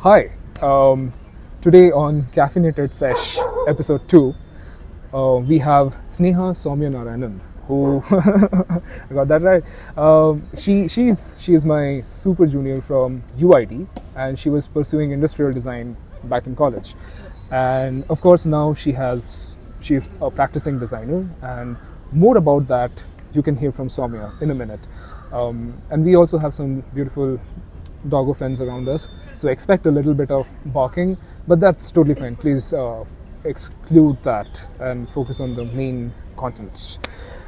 Hi, today on Caffeinated Sesh, Ep.2, we have Sneha Sowmiyanarayanan, who I got that right. She is my super junior from UIT, and she was pursuing industrial design back in college. And of course, now she is a practicing designer, and more about that you can hear from Soumya in a minute. And we also have some beautiful doggo friends around us, so expect a little bit of barking, but that's totally fine. Please exclude that and focus on the main contents.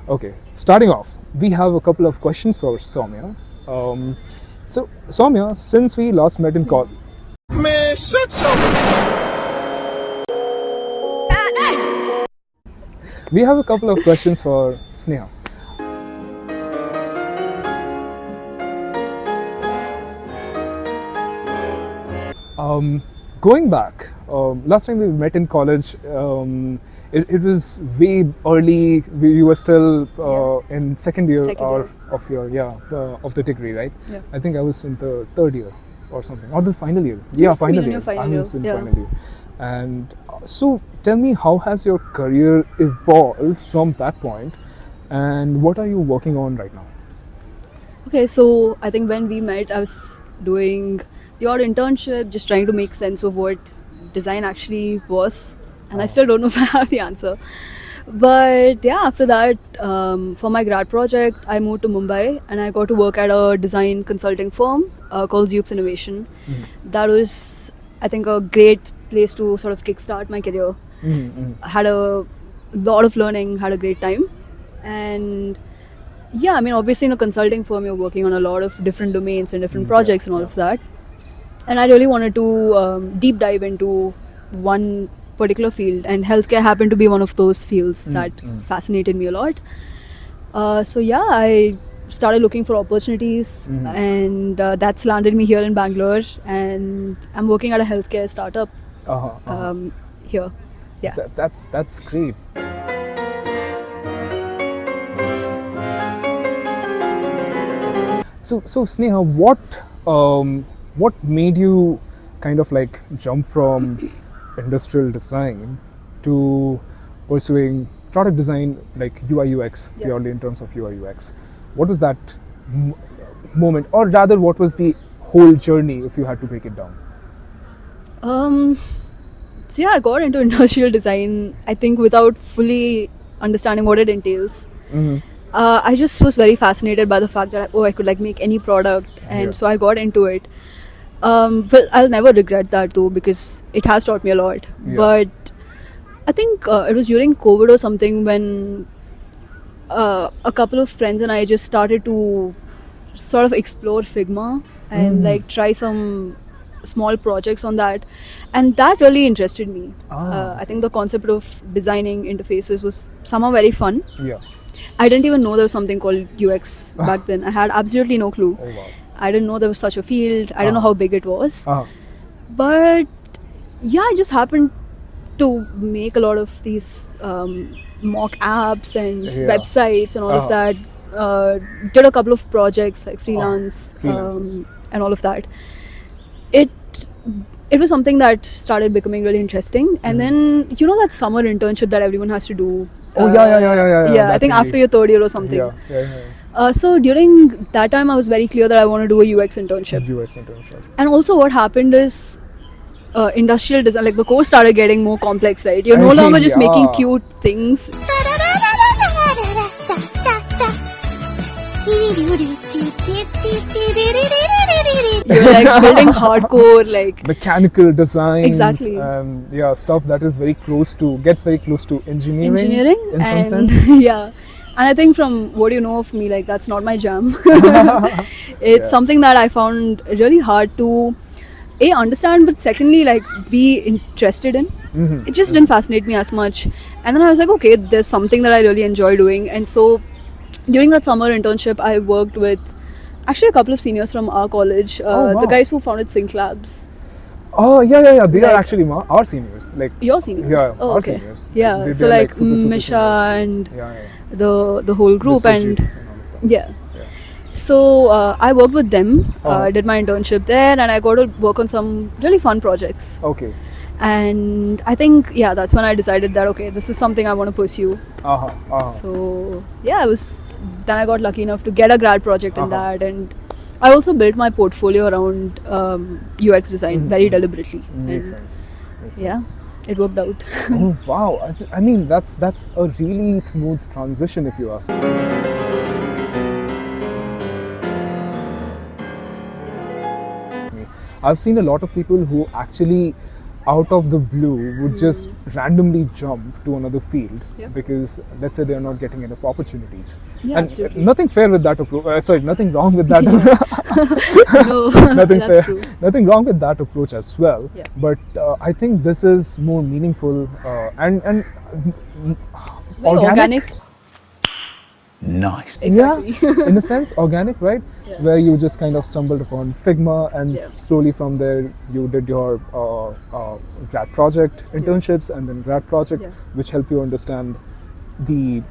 Okay, starting off, we have a couple of questions for Soumya. So Soumya, since we last met in college, Man, shut your... we have a couple of questions for Sneha. Going back, last time we met in college, it was way early. You were still in second year of the degree, right? Yeah. I think I was in the third year or something, or the final year. Yeah, final year. I was in final year. And so, tell me, how has your career evolved from that point, and what are you working on right now? Okay, so I think when we met, I was doing the odd internship, just trying to make sense of what design actually was, and I still don't know if I have the answer. But yeah, after that, for my grad project, I moved to Mumbai and I got to work at a design consulting firm called Zooks Innovation. Mm-hmm. That was, I think, a great place to sort of kickstart my career. Mm-hmm. I had a lot of learning, had a great time, and yeah, I mean, obviously in a consulting firm, you're working on a lot of different domains and different projects and all of that. And I really wanted to deep dive into one particular field, and healthcare happened to be one of those fields that fascinated me a lot. So yeah, I started looking for opportunities, and that's landed me here in Bangalore, and I'm working at a healthcare startup here. Yeah, that's great. So Sneha, what made you kind of like jump from industrial design to pursuing product design, like UI UX, purely in terms of UI UX? What was that moment, or rather what was the whole journey if you had to break it down? So yeah, I got into industrial design, I think, without fully understanding what it entails. I just was very fascinated by the fact that I could like make any product, and so I got into it. Well, I'll never regret that though, because it has taught me a lot. But I think it was during COVID or something when a couple of friends and I just started to sort of explore Figma and like try some small projects on that, and that really interested me. I think the concept of designing interfaces was somehow very fun. I didn't even know there was something called UX back then. I had absolutely no clue. Oh, wow. I didn't know there was such a field. I don't know how big it was. But yeah, I just happened to make a lot of these mock apps and websites and all of that. Did a couple of projects like freelance and all of that. It was something that started becoming really interesting. And then, you know, that summer internship that everyone has to do. Yeah, I think after your third year or something. So during that time, I was very clear that I want to do a UX internship. And also what happened is industrial design, like the course started getting more complex, right? You're no longer just making cute things. You're like building hardcore, like mechanical designs. Exactly. Stuff that is gets very close to engineering in some sense. Yeah. And I think from what you know of me, like that's not my jam. It's something that I found really hard to understand, but secondly, like be interested in. It just didn't fascinate me as much. And then I was like, okay, there's something that I really enjoy doing. And so during that summer internship, I worked with actually a couple of seniors from our college, the guys who founded Sync Labs. Oh, yeah. They are actually our seniors. Like your seniors? Yeah, oh, our okay. seniors. Yeah, so like super Misha seniors. and the whole group, and yeah. So I worked with them, Uh-huh. did my internship there, and I got to work on some really fun projects. Okay. And I think, yeah, that's when I decided that, okay, this is something I want to pursue. Uh-huh. Uh-huh. So, yeah, then I got lucky enough to get a grad project in Uh-huh. that. And I also built my portfolio around UX design very deliberately. Makes And, sense. Makes yeah, sense. it worked out. Oh wow! I mean, that's a really smooth transition, if you ask me. I've seen a lot of people who actually, out of the blue, would just randomly jump to another field Yeah. because, let's say, they're not getting enough opportunities. Yeah, and absolutely. nothing fair with that approach. Sorry, nothing wrong with that. No, nothing that's fair. true. Nothing wrong with that approach as well. Yeah. But I think this is more meaningful and Very organic. Nice. Exactly. Yeah, in a sense, organic, right? Yeah. Where you just kind of stumbled upon Figma, and Yeah. slowly from there you did your grad project, internships, and then grad project, Yeah. which help you understand the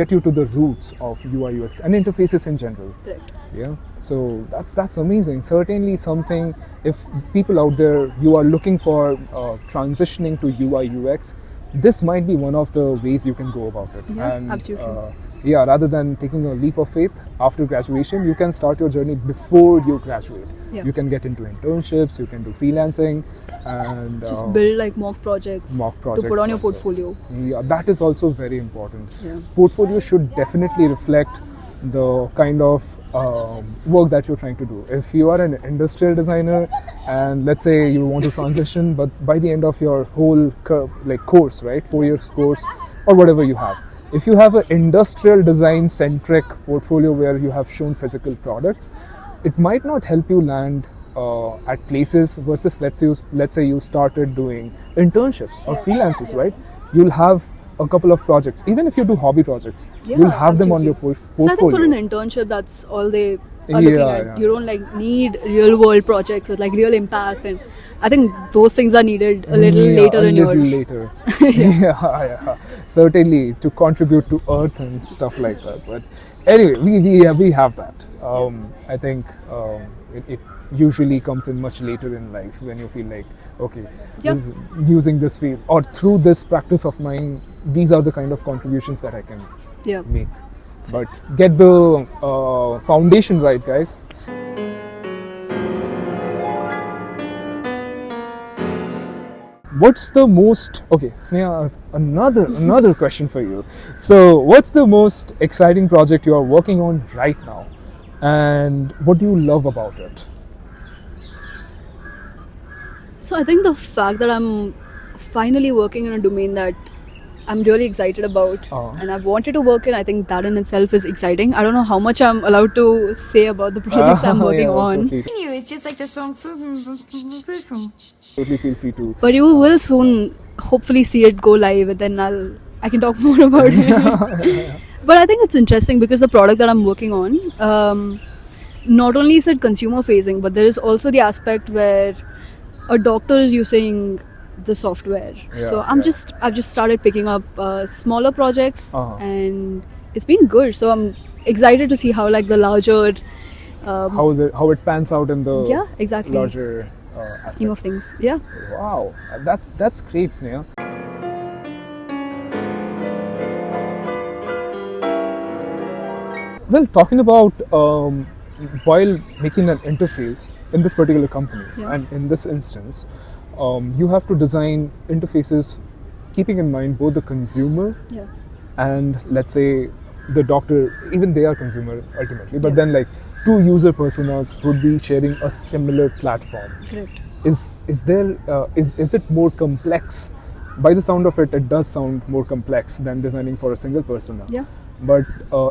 get you to the roots of UI UX and interfaces in general. Correct. Yeah, so that's amazing. Certainly something, if people out there, you are looking for transitioning to UI UX, this might be one of the ways you can go about it. Yeah, And, absolutely. yeah, rather than taking a leap of faith after graduation, you can start your journey before you graduate. Yeah. You can get into internships, you can do freelancing, and Just build like mock projects, mock to projects put on your also. portfolio. yeah, that is also very important. Yeah. Portfolio should definitely reflect the kind of work that you're trying to do. If you are an industrial designer and let's say you want to transition, but by the end of your whole course, right, 4 years course or whatever you have, if you have an industrial design centric portfolio where you have shown physical products, it might not help you land at places versus let's say you started doing internships or freelances, right? You'll have a couple of projects. Even if you do hobby projects, Yeah, you'll have them on your absolutely. portfolio. So I think for an internship, that's all they are looking Yeah, at. yeah. You don't like need real world projects with like real impact, and I think those things are needed a little Yeah, later a in little your. later. Yeah, certainly to contribute to Earth and stuff like that. But anyway, we have that. I think it usually comes in much later in life when you feel like, okay, Yeah. using this field or through this practice of mine, these are the kind of contributions that I can Yeah. make. But get the foundation right, guys. What's the most Sneha, I have another question for you. So, what's the most exciting project you are working on right now, and what do you love about it? So I think the fact that I'm finally working in a domain that I'm really excited about and I've wanted to work in, I think that in itself is exciting. I don't know how much I'm allowed to say about the projects I'm working on. Totally, It's just like the song. totally feel free to. But you will soon hopefully see it go live, and then I can talk more about it. But I think it's interesting because the product that I'm working on, not only is it consumer facing, but there is also the aspect where a doctor is using the software. So I've just started picking up smaller projects, and it's been good. So I'm excited to see how like the larger how it pans out in the exactly larger scheme of things. Yeah. Wow, that's great, Sneha. Well, talking about while making an interface in this particular company, and in this instance, you have to design interfaces keeping in mind both the consumer and let's say the doctor. Even they are consumer ultimately, but then like two user personas would be sharing a similar platform. Correct. Is it more complex? By the sound of it, it does sound more complex than designing for a single persona. Yeah. But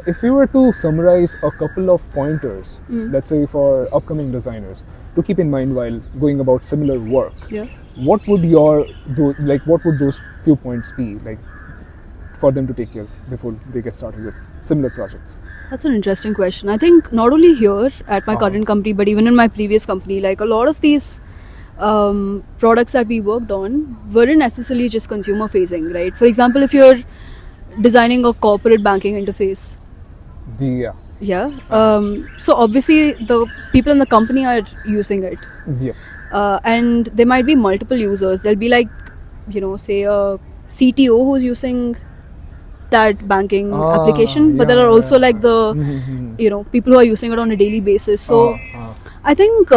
if you were to summarize a couple of pointers, let's say for upcoming designers to keep in mind while going about similar work, what would what would those few points be like for them to take care before they get started with similar projects? That's an interesting question. I think not only here at my current company, but even in my previous company, like a lot of these products that we worked on weren't necessarily just consumer facing, right? For example, if you're designing a corporate banking interface, Yeah. So obviously the people in the company are using it. Yeah. And there might be multiple users. There'll be like, say a CTO who's using that banking application, but yeah, there are also yeah. like the, people who are using it on a daily basis. So I think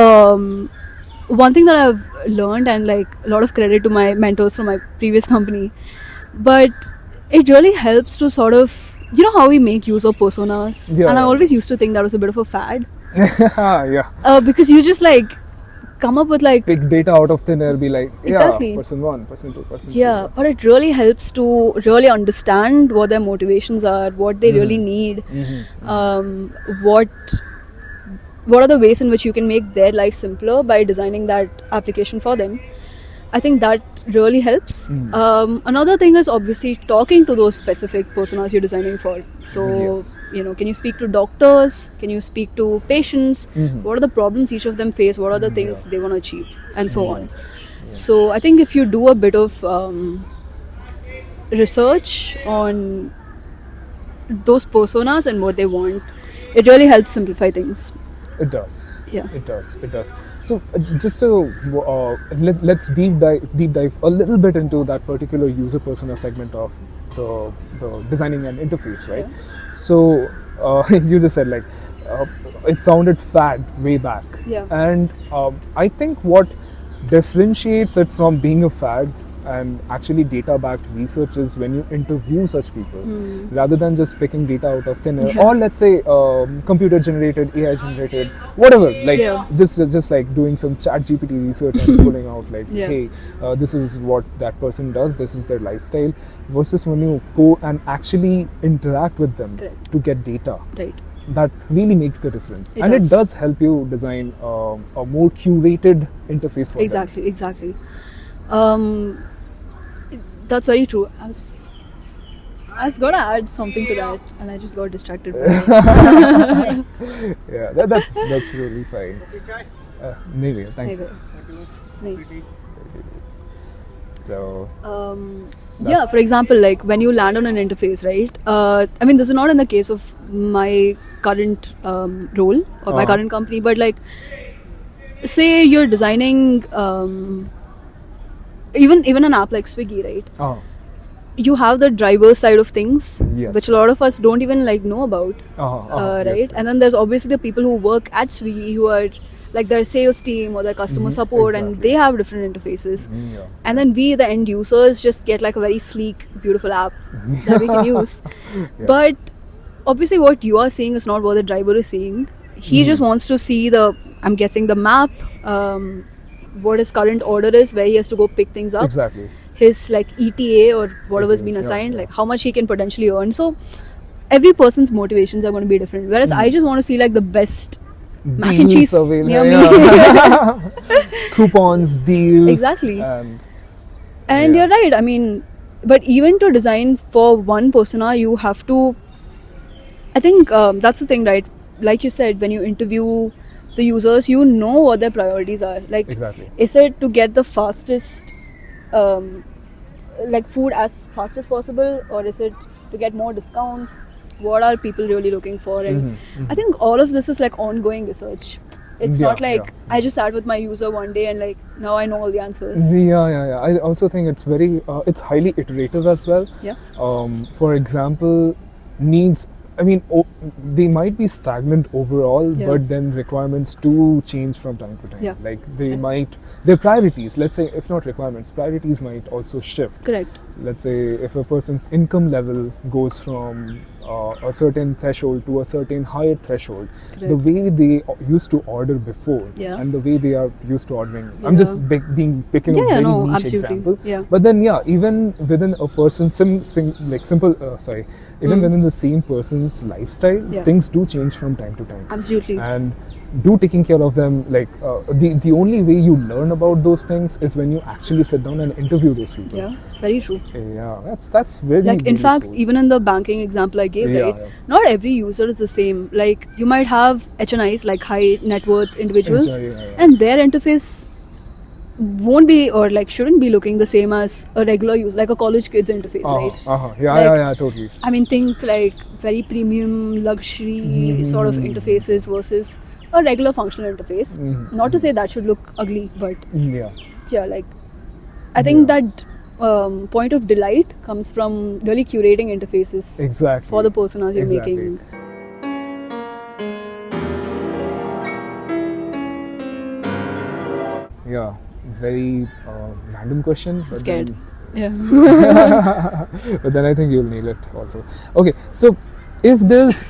one thing that I've learned, and like a lot of credit to my mentors from my previous company, but it really helps to sort of, how we make use of personas. Yeah. And I always used to think that was a bit of a fad. Yeah. Because you just like come up with like Pick data out of thin air, be like, Exactly. yeah, person 1, person 2, person 3. Yeah, but it really helps to really understand what their motivations are, what they really need, what are the ways in which you can make their life simpler by designing that application for them. I think that really helps. Another thing is obviously talking to those specific personas you're designing for. So, Yes. Can you speak to doctors? Can you speak to patients? What are the problems each of them face? What are the things they want to achieve? And so on. So, I think if you do a bit of research on those personas and what they want, it really helps simplify things. It does. Yeah. It does. So just to let's deep dive a little bit into that particular user persona segment of the designing an interface, right? Yeah. So you just said like it sounded fad way back, Yeah. and I think what differentiates it from being a fad and actually data-backed research is when you interview such people, rather than just picking data out of thin air, or let's say computer-generated, AI-generated, whatever. Like just like doing some Chat GPT research and pulling out like, hey, this is what that person does, this is their lifestyle, versus when you go and actually interact with them to get data. Right. That really makes the difference, It and does. it does help you design a more curated interface for them. Exactly. That's very true. I was gonna add something to that, and I just got distracted. Yeah, that's really fine. Maybe. Thank you. Maybe. So. Yeah, for example, like when you land on an interface, right? I mean, this is not in the case of my current role or my current company, but like, say you're designing even an app like Swiggy, right? You have the driver side of things, which a lot of us don't even like know about, right? Yes. And then there's obviously the people who work at Swiggy who are like their sales team or their customer support, and they have different interfaces. And then we, the end users, just get like a very sleek, beautiful app that we can use. But obviously what you are seeing is not what the driver is seeing. He just wants to see I'm guessing the map, what his current order is, where he has to go pick things up. Exactly. His like ETA or whatever's been assigned, like how much he can potentially earn. So every person's motivations are going to be different. Whereas I just want to see like the best mac and cheese near me. Coupons, deals. Exactly. And you're right. I mean, but even to design for one persona, you have to. I think that's the thing, right? Like you said, when you interview the users, you know what their priorities are. Like, is it to get the fastest, like food as fast as possible, or is it to get more discounts? What are people really looking for? And I think all of this is like ongoing research. It's not like I just sat with my user one day and like now I know all the answers. Yeah. I also think it's very, it's highly iterative as well. Yeah. For example, needs. I mean, they might be stagnant overall, but then requirements do change from time to time. Yeah. Like their priorities, let's say, if not requirements, priorities might also shift. Correct. Let's say if a person's income level goes from a certain threshold to a certain higher threshold, the way they used to order before and the way they are used to ordering. I'm just picking a very niche example. Yeah. But then, even within a person's even within the same person's lifestyle, things do change from time to time. Absolutely. And do taking care of them, like the only way you learn about those things is when you actually sit down and interview those people. Yeah, very true. Yeah, that's very like in fact cool. Even in the banking example I gave, right, not every user is the same. Like you might have HNIs, like high net worth individuals, and their interface won't be or like shouldn't be looking the same as a regular use, like a college kids interface, right? Yeah, totally. I mean, think like very premium luxury sort of interfaces versus a regular functional interface. Not to say that should look ugly, but yeah, like I think that point of delight comes from really curating interfaces Exactly. for the personas you're Exactly. making. Yeah, very random question. But Scared. then- Yeah. but then I think you'll nail it also. Okay, so if there's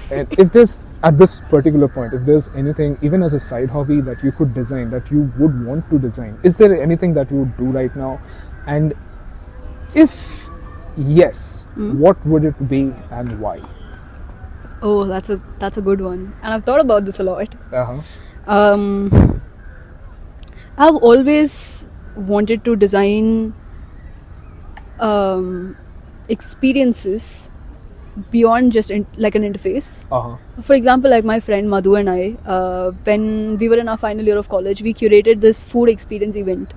at this particular point, if there's anything even as a side hobby that you could design, that you would want to design, is there anything that you would do right now? And if yes, what would it be and why? Oh, that's a good one, and I've thought about this a lot. Uh-huh. I've always wanted to design experiences beyond just like an interface. Uh-huh. For example, like my friend Madhu and I, when we were in our final year of college, we curated this food experience event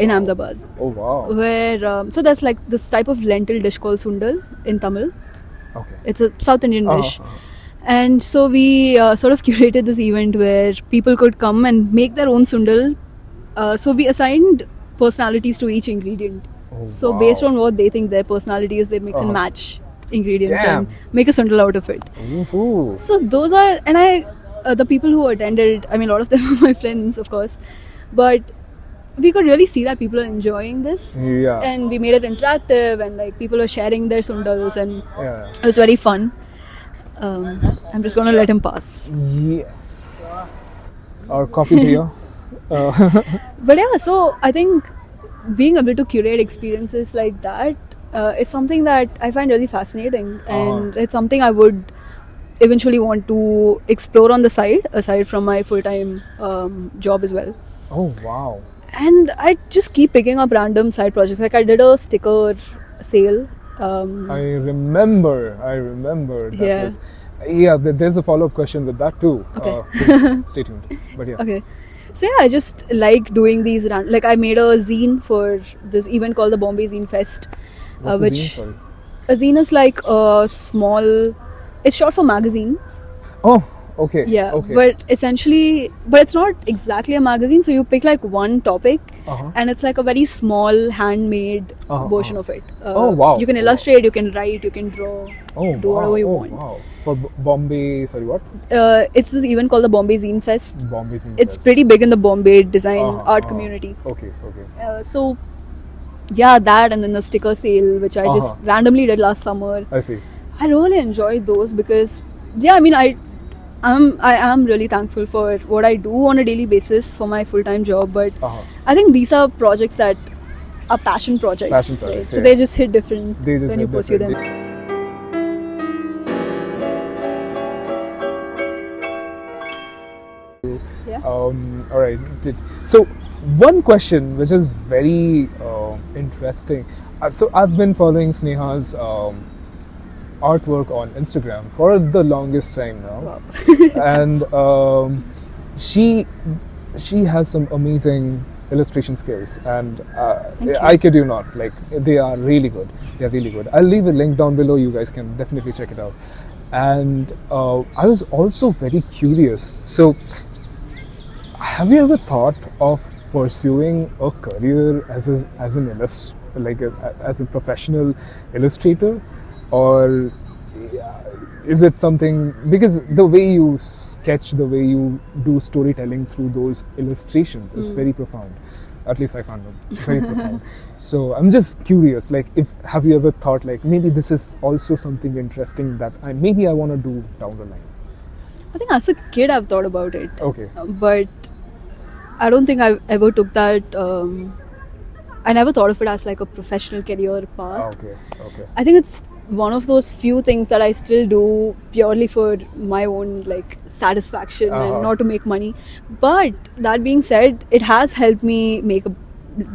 in Ahmedabad. Oh wow. Where so that's like this type of lentil dish called sundal in Tamil. Okay. It's a South Indian dish. Uh-huh. And so we sort of curated this event where people could come and make their own sundal. So we assigned personalities to each ingredient. Oh, So wow. based on what they think their personality is, they mix and match ingredients Damn. and make a sundal out of it. Ooh. So those are, and the people who attended, I mean, a lot of them are my friends, of course, but we could really see that people are enjoying this. Yeah. And we made it interactive, and like people are sharing their sundals, and Yeah. it was very fun. I'm just gonna let him pass. Yes. Or coffee beer. But yeah, so I think being able to curate experiences like that is something that I find really fascinating, and it's something I would eventually want to explore on the side, aside from my full-time job as well. Oh wow. And I just keep picking up random side projects. Like I did a sticker sale. I remember. That Yeah. was. There's a follow-up question with that too. Okay. Stay tuned. But yeah. Okay. So yeah, I just like doing these. Like I made a zine for this event called the Bombay Zine Fest, What's the which zine? Sorry. a zine is like a small. It's short for magazine. Oh, okay. Yeah, Okay. but essentially, but it's not exactly a magazine. So you pick like one topic, Uh-huh. and it's like a very small handmade Uh-huh, version of it. Oh, wow. You can Wow. illustrate, you can write, you can draw, Oh, do wow. whatever you Oh, want. wow. For Bombay, sorry, what? It's this event called the Bombay Zine Fest. Bombay Zine It's Fest. pretty big in the Bombay design Uh-huh, art uh-huh. community. Okay. So yeah, that, and then the sticker sale, which I just Uh-huh. randomly did last summer. I see. I really enjoyed those because yeah, I mean I am really thankful for what I do on a daily basis for my full-time job, but Uh-huh. I think these are projects that are passion projects. Passion right? projects, So yeah. they just hit different They just when you hit pursue different. them. Yeah. All right. So one question which is very interesting. So I've been following Sneha's artwork on Instagram for the longest time now, Wow. and she has some amazing illustration skills, and Thank you. I kid you not, like they are really good. I'll leave a link down below. You guys can definitely check it out. And I was also very curious. So, have you ever thought of pursuing a career as a professional illustrator, or is it something, because the way you sketch, the way you do storytelling through those illustrations, it's very profound. At least I found it very profound. So I'm just curious, like, have you ever thought like maybe this is also something interesting that I want to do down the line? I think as a kid I've thought about it, Okay. but I don't think I ever took that. I never thought of it as like a professional career path. Okay. I think it's one of those few things that I still do purely for my own like satisfaction and not to make money. But that being said, it has helped me make a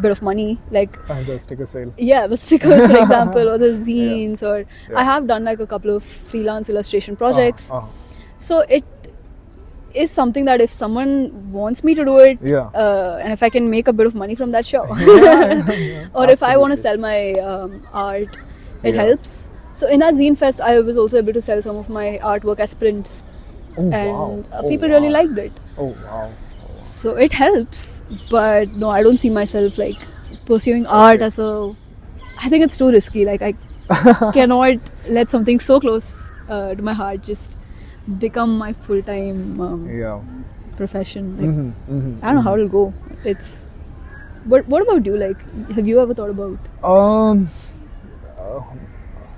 bit of money. Like And the sticker sale. yeah, the stickers for example, or the zines, or Yeah. I have done like a couple of freelance illustration projects. Uh-huh. So is something that if someone wants me to do it, Yeah. and if I can make a bit of money from that, sure. Yeah, Or if I want absolutely. to sell my art, it Yeah. helps. So in that zine fest, I was also able to sell some of my artwork as prints, Oh, and wow. Oh, people really wow. liked it. Oh, wow. So it helps, but no, I don't see myself like pursuing art Okay. as a. I think it's too risky. Like I cannot let something so close to my heart just become my full-time Yeah. profession. Like, Mm-hmm. I don't know how it'll go. It's. What about you? Like, have you ever thought about?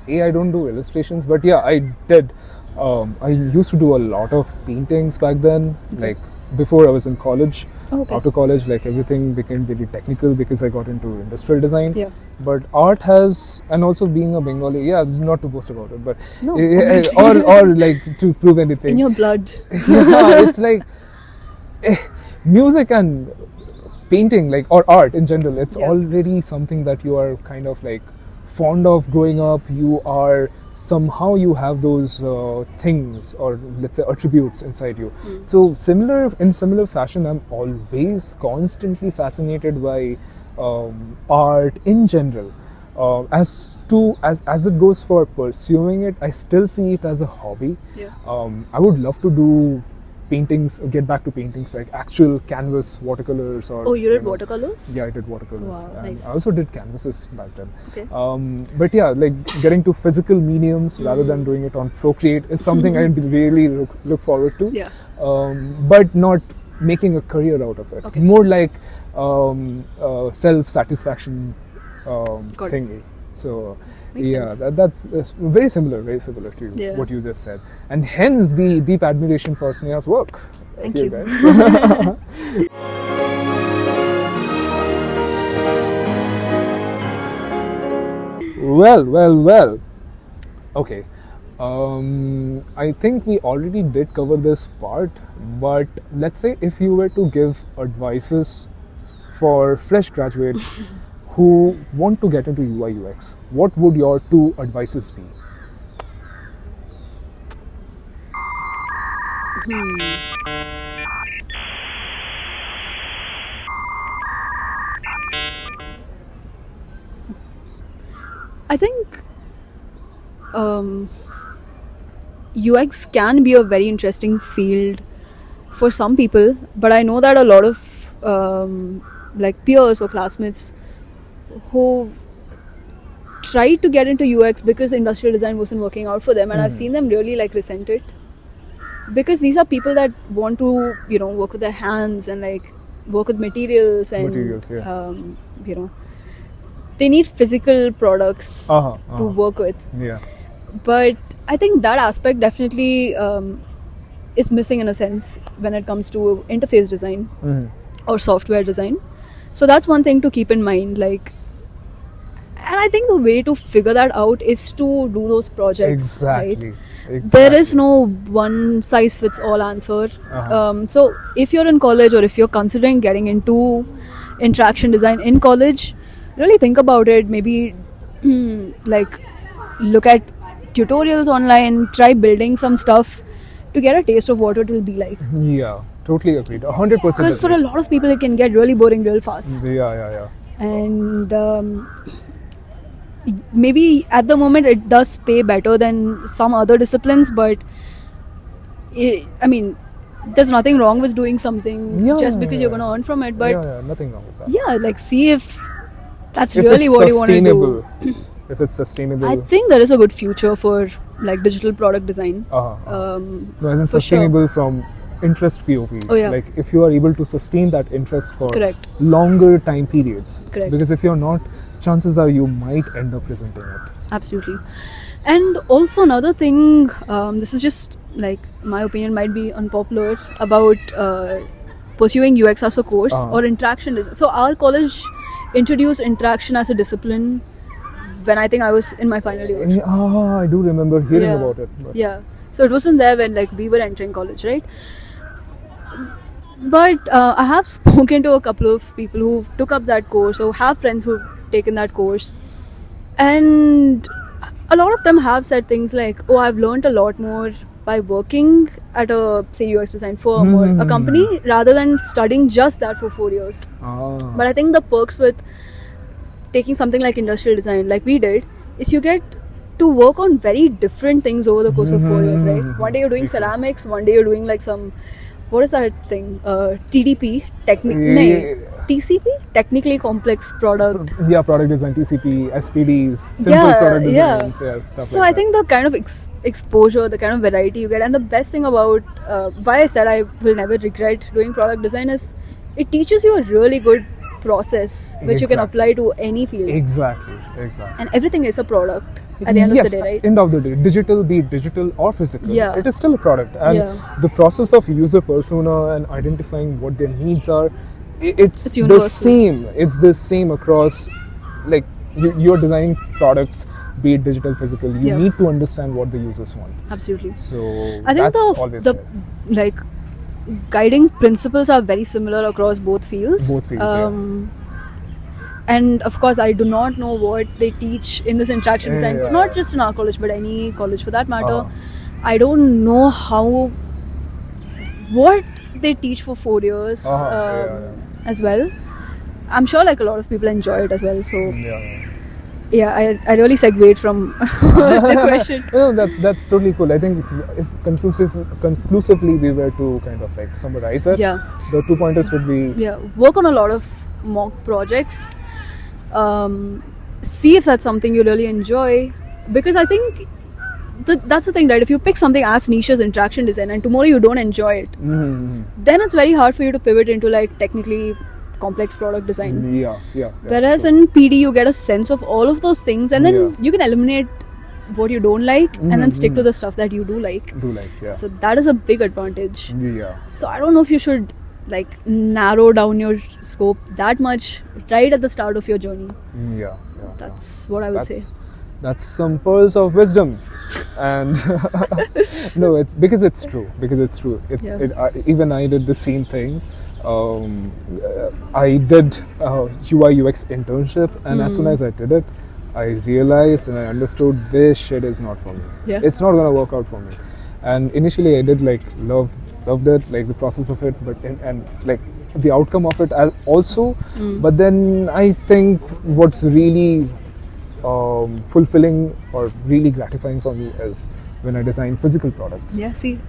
I don't do illustrations, but yeah, I did. I used to do a lot of paintings back then, like before I was in college. Oh, okay. After college, like everything became very technical because I got into industrial design. Yeah. But art has, and also being a Bengali, yeah, not to boast about it, but No, or like to prove anything. in your blood. Yeah, it's like music and painting, like, or art in general, it's Yeah. already something that you are kind of like fond of growing up. You are somehow, you have those things, or let's say attributes inside you. So in similar fashion, I'm always constantly fascinated by art in general. As it goes for pursuing it, I still see it as a hobby. Yeah. I would love to do paintings, get back to paintings like actual canvas watercolors, or Oh, you did know. watercolors? Yeah, I did watercolors. Wow, And nice. I also did canvases back then. Okay. But yeah, like getting to physical mediums rather than doing it on Procreate is something I really look forward to. Yeah. But not making a career out of it. Okay. More like self-satisfaction Got it. thingy. So Makes yeah, sense. that's very similar to Yeah. what you just said, and hence the deep admiration for Sneha's work. Thank Okay, you. guys. Well. Okay. I think we already did cover this part, but let's say if you were to give advices for fresh graduates who want to get into UI UX, what would your two advices be? I think UX can be a very interesting field for some people, but I know that a lot of like peers or classmates who tried to get into UX because industrial design wasn't working out for them, and I've seen them really like resent it, because these are people that want to work with their hands and like work with materials and Yeah. They need physical products to work with. Yeah. But I think that aspect definitely is missing in a sense when it comes to interface design or software design. So that's one thing to keep in mind. Like, and I think the way to figure that out is to do those projects. Exactly. Right? There is no one size fits all answer. So if you're in college, or if you're considering getting into interaction design in college, really think about it. Maybe like look at tutorials online, try building some stuff to get a taste of what it will be like. Yeah, totally agreed. 100%. Because for a lot of people it can get really boring real fast. Yeah. And maybe at the moment it does pay better than some other disciplines, but I mean, there's nothing wrong with doing something just because you're going to earn from it. But yeah, nothing wrong with that. like see if that's If really it's what you want to sustainable, do. if it's sustainable. I think there is a good future for like digital product design. No, as in for sustainable from interest POV. Oh, yeah. Like if you are able to sustain that interest for Correct. longer time periods. Correct. Because if you're not, chances are you might end up resenting it. Absolutely. And also another thing, this is just like my opinion, might be unpopular, about pursuing UX as a course or interaction design. So our college introduced interaction as a discipline when I think I was in my final year. I do remember hearing about it. But Yeah. So it wasn't there when like we were entering college, right? But I have spoken to a couple of people who took up that course, or have friends who've taken that course, and a lot of them have said things like, oh, I've learned a lot more by working at a, say, UX design firm or a company rather than studying just that for 4 years. But I think the perks with taking something like industrial design, like we did, is you get to work on very different things over the course of 4 years, right? One day you're doing ceramics, one day you're doing like some, what is that thing? TDP, TCP, technically complex product. Yeah, product design, TCP, SPDs, simple product designs, stuff so like I think the kind of exposure, the kind of variety you get, and the best thing about why I said I will never regret doing product design is it teaches you a really good process which you can apply to any field. Exactly. And everything is a product at the end of the day, right? End of the day, digital, be it digital or physical, it is still a product. And the process of user persona and identifying what their needs are, it's the same. It's the same across, like, you're designing products, be it digital, physical. You need to understand what the users want. Absolutely. So I think that's always there. Like, guiding principles are very similar across both fields. And of course, I do not know what they teach in this interaction design, not just in our college, but any college for that matter. I don't know what they teach for 4 years as well. I'm sure like a lot of people enjoy it as well. So I really segued from the question. No, that's totally cool. I think if conclusively we were to kind of like summarize it, the 2 pointers would be work on a lot of mock projects. See if that's something you really enjoy, because I think that's the thing, right? If you pick something as niche as interaction design and tomorrow you don't enjoy it, then it's very hard for you to pivot into like technically complex product design. Whereas in PD you get a sense of all of those things, and then you can eliminate what you don't like and then stick to the stuff that you do like. So that is a big advantage. So I don't know if you should like narrow down your scope that much right at the start of your journey. That's what I would say. That's some pearls of wisdom. And no, it's because it's true. Even I did the same thing. I did UI UX internship, and as soon as I did it, I realized and I understood this shit is not for me. It's not gonna work out for me. And initially I did like loved it, like the process of it, but and like the outcome of it also. But then I think what's really fulfilling or really gratifying for me is when I design physical products. See, you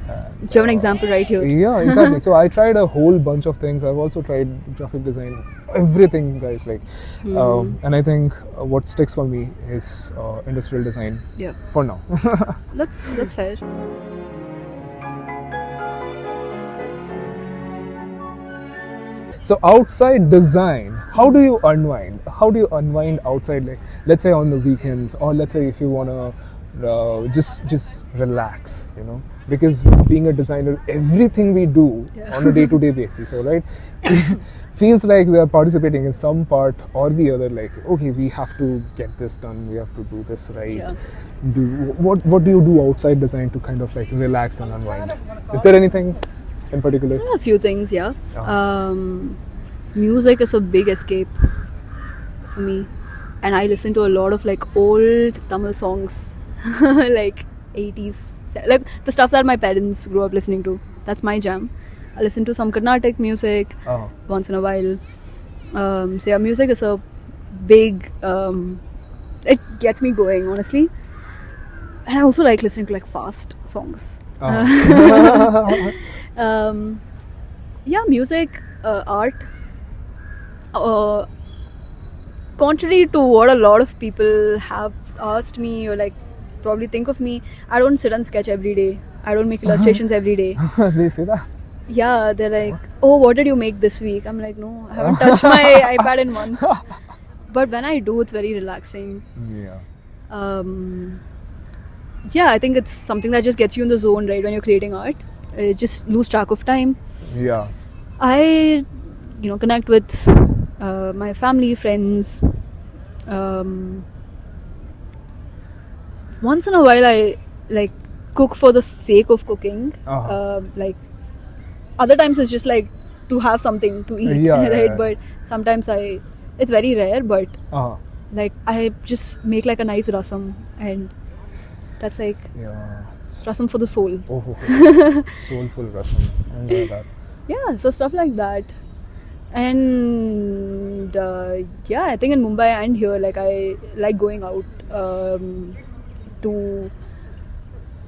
have an example right here. Exactly. So I tried a whole bunch of things. I've also tried graphic design, everything, guys. Like, and I think what sticks for me is industrial design. For now. That's fair. So outside design, how do you unwind? How do you unwind outside? Like, let's say on the weekends, or let's say if you wanna just relax, you know? Because being a designer, everything we do on a day-to-day basis, alright, feels like we are participating in some part or the other. Like, okay, we have to get this done. We have to do this right. What do you do outside design to kind of like relax and unwind? Is there anything in particular? A few things, music is a big escape for me, and I listen to a lot of like old Tamil songs, like 80s, like the stuff that my parents grew up listening to. That's my jam. I listen to some Carnatic music once in a while. So music is a big, it gets me going, honestly. And I also like listening to like fast songs. Music, art. Contrary to what a lot of people have asked me or like probably think of me, I don't sit and sketch every day. I don't make illustrations every day. They say that? Yeah, they're like, oh, what did you make this week? I'm like, no, I haven't touched my iPad in months. But when I do, it's very relaxing. I think it's something that just gets you in the zone, right? When you're creating art, just lose track of time. I, connect with my family, friends. Once in a while, I like cook for the sake of cooking. Like other times, it's just like to have something to eat, right? But sometimes it's very rare. But like I just make like a nice rasam and That's like Yeah. rasam for the soul. Oh. Soulful rasam. I enjoy that. Yeah, so stuff like that. And yeah, I think in Mumbai and here, like I like going out to,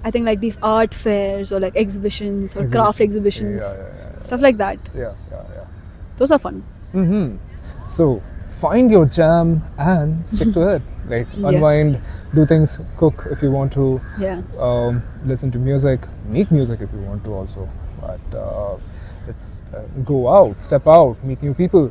I think like these art fairs or like exhibitions or craft exhibitions, Yeah. stuff like that. Yeah. Those are fun. Mm-hmm. So find your jam and stick to it. Like unwind, do things, cook if you want to, Yeah. listen to music, make music if you want to also. But it's go out, step out, meet new people.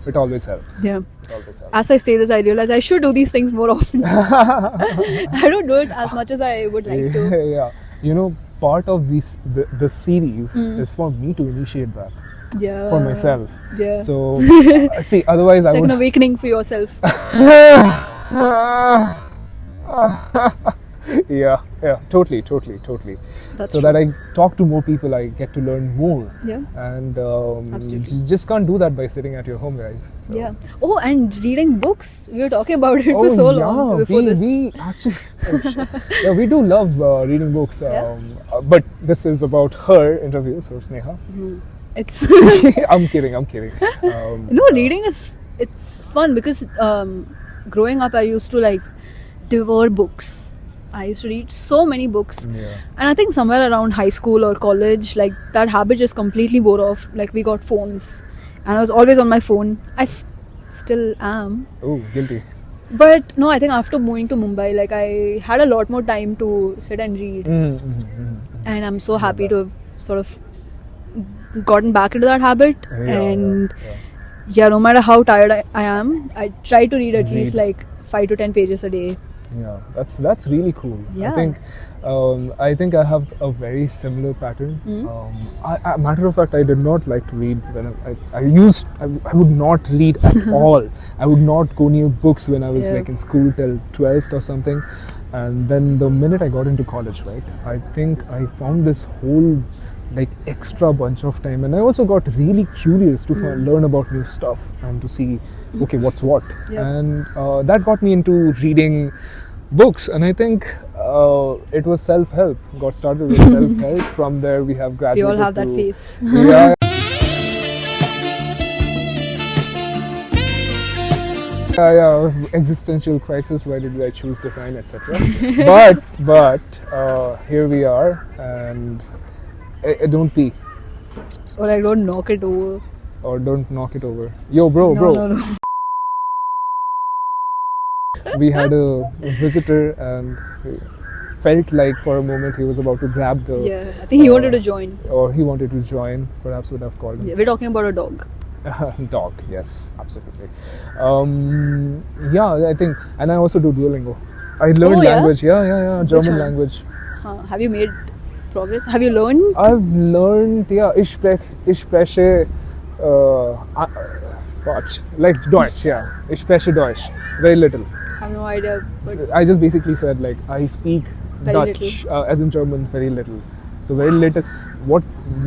It always helps. Yeah. It always helps. As I say this, I realize I should do these things more often. I don't do it as much as I would like to. Yeah. You know, part of the series is for me to initiate that Yeah. for myself. Yeah. So see, otherwise It's I like would. an awakening for yourself. Yeah, totally. That's So true. that I talk to more people, I get to learn more. Yeah. And Absolutely. you just can't do that by sitting at your home, guys. So. Yeah. Oh, and reading books. We were talking about it Oh, for so long before this. we actually, yeah, we do love reading books. Yeah. But this is about her interview, so Sneha. It's I'm kidding. reading it's fun because growing up I used to like devour books. I used to read so many books. Yeah. And I think somewhere around high school or college, like that habit just completely wore off. Like we got phones and I was always on my phone. I still am. Oh, guilty. But no, I think after moving to Mumbai, like I had a lot more time to sit and read. And I'm so happy to have sort of gotten back into that habit. And yeah, no matter how tired I am, I try to read at least like 5 to 10 pages a day. Yeah, that's really cool. Yeah. I think I have a very similar pattern. Matter of fact, I did not like to read when I would not read at all. I would not go near books when I was like in school till 12th or something. And then the minute I got into college, right, I think I found this whole like extra bunch of time, and I also got really curious to learn about new stuff and to see okay what's what. And that got me into reading books, and I think it was self-help. Got started with self-help. From there we have graduated. We all have that to, phase. Yeah. Existential crisis. Why did I choose design, etc. but here we are, and don't pee Or I don't knock it over. or don't knock it over. Yo, bro. No. We had a visitor, and felt like for a moment he was about to grab the. Yeah, I think he wanted to join. Or he wanted to join. Perhaps would have called him. Yeah, we're talking about a dog. Dog, yes, absolutely. Yeah, I think, and I also do Duolingo. I learned yeah? language. Yeah, German one? language. Have you made progress? Have you learned? I've learned, ich spreche, like Deutsch, yeah. Ich spreche Deutsch, very little. I have no idea. But So I just basically said like I speak Very Dutch, as in German, very little. So very little.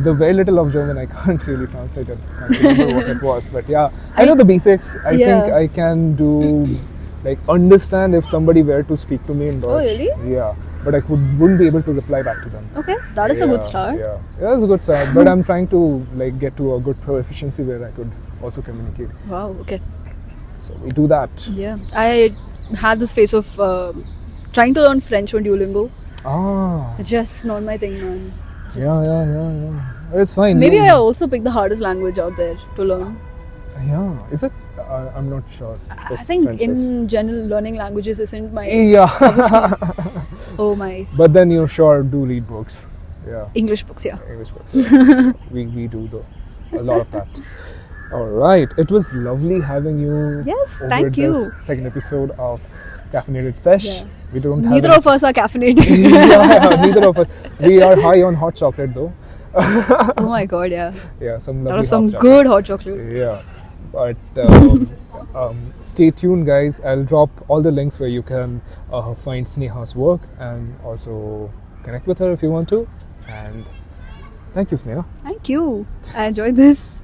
The very little of German I can't really translate it. I can't remember what it was, but yeah, I know the basics. I think I can do like understand if somebody were to speak to me in Dutch. Oh, really? Yeah, but I wouldn't be able to reply back to them. okay, that is a good start. Yeah, that's a good start. But I'm trying to like get to a good proficiency where I could also communicate. Wow. Okay. So we do that. Yeah, I had this phase of trying to learn French on Duolingo. It's just not my thing, man. Yeah. It's fine. Maybe I also picked the hardest language out there to learn. Yeah, is it? I'm not sure. I think in general, learning languages isn't my. Yeah. Oh my. But then you sure do read books. Yeah. English books, yeah. English books. Yeah. we do though a lot of that. All right. It was lovely having you. Yes, over thank you. this second episode of Caffeinated Sesh. Yeah. We don't Neither have of us are caffeinated. neither of us. We are high on hot chocolate though. Oh my god, yeah. Yeah, some That lovely was some hot chocolate. good hot chocolate. Yeah, but stay tuned, guys. I'll drop all the links where you can find Sneha's work and also connect with her if you want to. And thank you, Sneha. Thank you. I enjoyed this.